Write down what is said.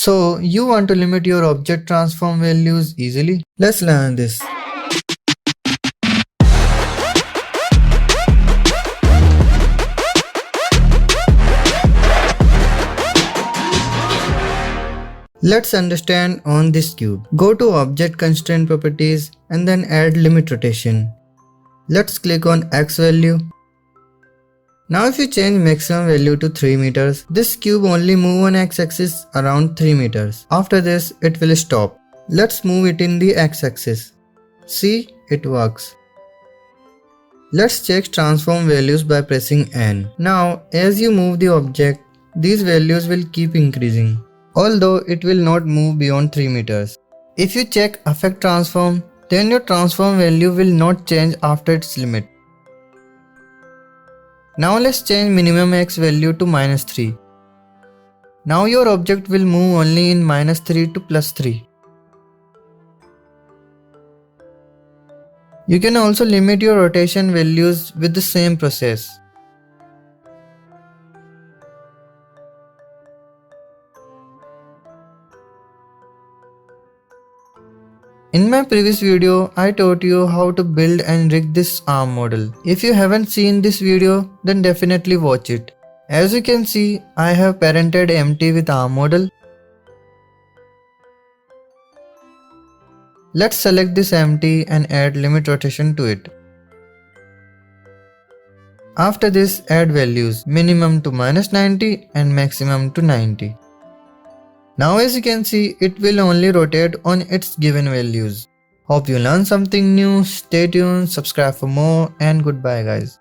So you want to limit your object transform values easily? Let's learn this. Let's understand on this cube. Go to Object Constraint Properties and then add Limit Rotation. Let's click on X value. Now if you change maximum value to 3 meters, this cube only move on X-axis around 3 meters. After this, it will stop. Let's move it in the X-axis. See, it works. Let's check transform values by pressing N. Now, as you move the object, these values will keep increasing, although it will not move beyond 3 meters. If you check Affect Transform, then your transform value will not change after its limit. Now let's change minimum X value to -3. Now your object will move only in -3 to +3. You can also limit your rotation values with the same process. In my previous video, I taught you how to build and rig this arm model. If you haven't seen this video, then definitely watch it. As you can see, I have parented empty with arm model. Let's select this empty and add limit rotation to it. After this, add values, minimum to -90 and maximum to 90. Now as you can see, it will only rotate on its given values. Hope you learned something new. Stay tuned, subscribe for more, and goodbye guys.